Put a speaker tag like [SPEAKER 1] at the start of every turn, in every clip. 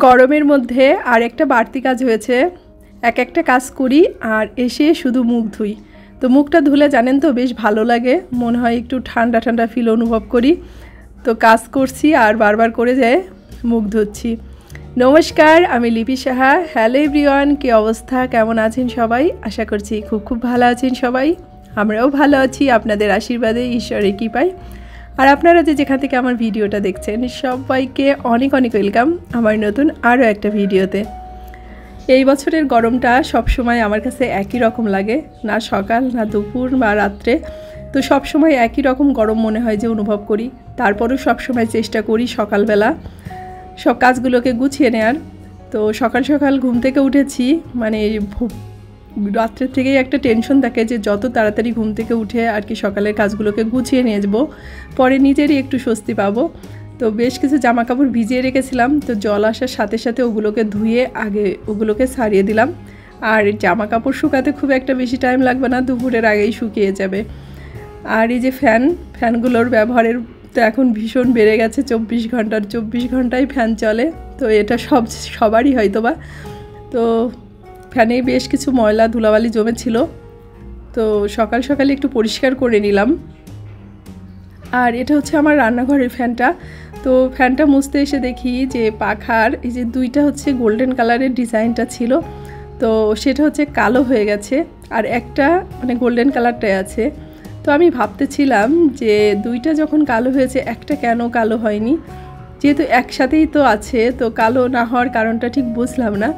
[SPEAKER 1] গরমের মধ্যে আর একটা বাড়তি কাজ হয়েছে, একটা কাজ করি আর এসে শুধু মুখ ধুই। তো মুখটা ধুলে জানেন তো বেশ ভালো লাগে, মনে হয় একটু ঠান্ডা ঠান্ডা ফিল অনুভব করি। তো কাজ করছি আর বারবার করে যায় মুখ ধুচ্ছি। নমস্কার, আমি লিপি সাহা। হ্যালো এভরিওয়ান, কী অবস্থা, কেমন আছেন সবাই? আশা করছি খুব ভালো আছেন সবাই। আমরাও ভালো আছি আপনাদের আশীর্বাদে, ঈশ্বরের কৃপায়। আর আপনারা যেখান থেকে আমার ভিডিওটা দেখছেন সবাইকে অনেক ওয়েলকাম আমার নতুন আরও একটা ভিডিওতে। এই বছরের গরমটা সবসময় আমার কাছে একই রকম লাগে, না সকাল না দুপুর বা রাত্রে। তো সবসময় একই রকম গরম মনে হয় যে অনুভব করি। তারপরেও সবসময় চেষ্টা করি সকালবেলা সব কাজগুলোকে গুছিয়ে নেওয়ার। তো সকাল ঘুম থেকে উঠেছি, মানে রাত্রের থেকেই একটা টেনশন থাকে যে যত তাড়াতাড়ি ঘুম থেকে উঠে আর কি সকালের কাজগুলোকে গুছিয়ে নিয়ে যাবো, পরে নিজেরই একটু স্বস্তি পাবো। তো বেশ কিছু জামা কাপড় ভিজিয়ে রেখেছিলাম, তো জল আসার সাথে সাথে ওগুলোকে ধুয়ে আগে ওগুলোকে ছাড়িয়ে দিলাম। আর জামা কাপড় শুকাতে খুব একটা বেশি টাইম লাগবে না, দুপুরের আগেই শুকিয়ে যাবে। আর এই যে ফ্যানগুলোর ব্যবহারের তো এখন ভীষণ বেড়ে গেছে, 24 ঘন্টায় ফ্যান চলে। তো এটা সবারই হয়তোবা। তো ফ্যানে বেশ কিছু ময়লা ধুলাবালি জমেছিল, তো সকালে একটু পরিষ্কার করে নিলাম। আর এটা হচ্ছে আমার রান্নাঘরের ফ্যানটা। তো ফ্যানটা মুছতে এসে দেখি যে পাখার এই যে দুইটা হচ্ছে গোল্ডেন কালারের ডিজাইনটা ছিল, তো সেটা হচ্ছে কালো হয়ে গেছে, আর একটা মানে গোল্ডেন কালারটাই আছে। তো আমি ভাবতেছিলাম যে দুইটা যখন কালো হয়েছে একটা কেন কালো হয়নি, যেহেতু একসাথেই তো আছে, তো কালো না হওয়ার কারণটা ঠিক বুঝলাম না।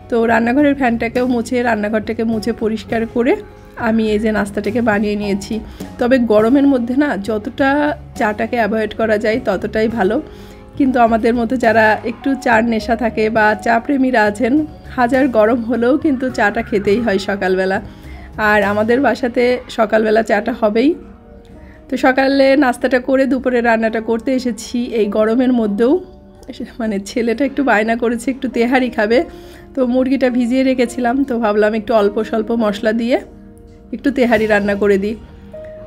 [SPEAKER 1] তো রান্নাঘরের ফ্যানটাকেও মুছে রান্নাঘরটাকে মুছে পরিষ্কার করে আমি এই যে নাস্তাটাকে বানিয়ে নিয়েছি। তবে গরমের মধ্যে না যতটা চাটাকে অ্যাভয়েড করা যায় ততটাই ভালো। কিন্তু আমাদের মতো যারা একটু চার নেশা থাকে বা চা প্রেমীরা আছেন, হাজার গরম হলেও কিন্তু চাটা খেতেই হয় সকালবেলা। আর আমাদের বাসাতে সকালবেলা চাটা হবেই। তো সকালে নাস্তাটা করে দুপুরে রান্নাটা করতে এসেছি এই গরমের মধ্যেও। মানে ছেলেটা একটু বায়না করেছে একটু তেহারি খাবে, তো মুরগিটা ভিজিয়ে রেখেছিলাম, তো ভাবলাম একটু অল্প স্বল্প মশলা দিয়ে একটু তেহারি রান্না করে দিই।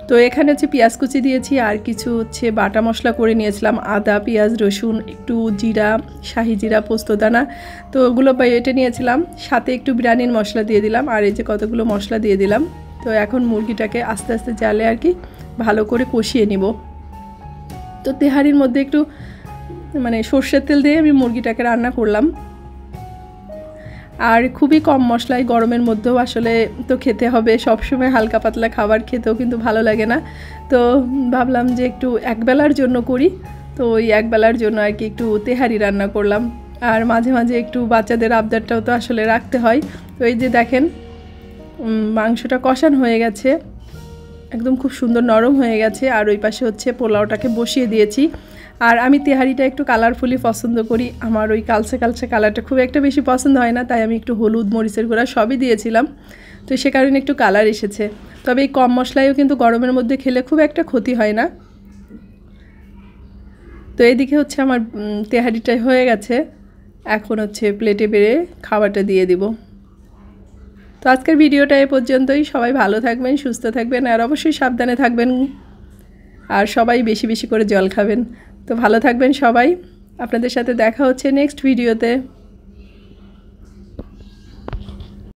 [SPEAKER 1] তো এখানে হচ্ছে পেঁয়াজ কুচি দিয়েছি, আর কিছু হচ্ছে বাটা মশলা করে নিয়েছিলাম, আদা পেঁয়াজ রসুন, একটু জিরা, শাহি জিরা, পোস্তদানা, তো ওগুলো বেটে নিয়েছিলাম। সাথে একটু বিরিয়ানির মশলা দিয়ে দিলাম, আর এই যে কতগুলো মশলা দিয়ে দিলাম। তো এখন মুরগিটাকে আস্তে আস্তে জালে আর কি ভালো করে কষিয়ে নিব। তো তেহারির মধ্যে একটু মানে সর্ষের তেল দিয়ে আমি মুরগিটাকে রান্না করলাম। আর খুবই কম মশলায় গরমের মধ্যেও আসলে তো খেতে হবে, সবসময় হালকা পাতলা খাবার খেতেও কিন্তু ভালো লাগে না। তো ভাবলাম যে একটু একবেলার জন্য করি, তো ওই একবেলার জন্য আর কি একটু তেহারি রান্না করলাম। আর মাঝে মাঝে একটু বাচ্চাদের আবদারটাও তো আসলে রাখতে হয়। তো এই যে দেখেন মাংসটা কষানো হয়ে গেছে, একদম খুব সুন্দর নরম হয়ে গেছে। আর ওই পাশে হচ্ছে পোলাওটাকে বসিয়ে দিয়েছি। আর আমি তেহারিটা একটু কালারফুলি পছন্দ করি, আমার ওই কালচে কালারটা খুব একটা বেশি পছন্দ হয় না, তাই আমি একটু হলুদ মরিচের গুঁড়া সবই দিয়েছিলাম, তো সে কারণে একটু কালার এসেছে। তবে এই কম মশলায়ও কিন্তু গরমের মধ্যে খেলে খুব একটা ক্ষতি হয় না। তো এদিকে হচ্ছে আমার তেহারিটাই হয়ে গেছে, এখন হচ্ছে প্লেটে বেড়ে খাবারটা দিয়ে দিব। তো আজকের ভিডিওটা এ পর্যন্তই। সবাই ভালো থাকবেন, সুস্থ থাকবেন, আর অবশ্যই সাবধানে থাকবেন, আর সবাই বেশি করে জল খাবেন। তো ভালো থাকবেন সবাই, আপনাদের সাথে দেখা হচ্ছে নেক্সট ভিডিওতে।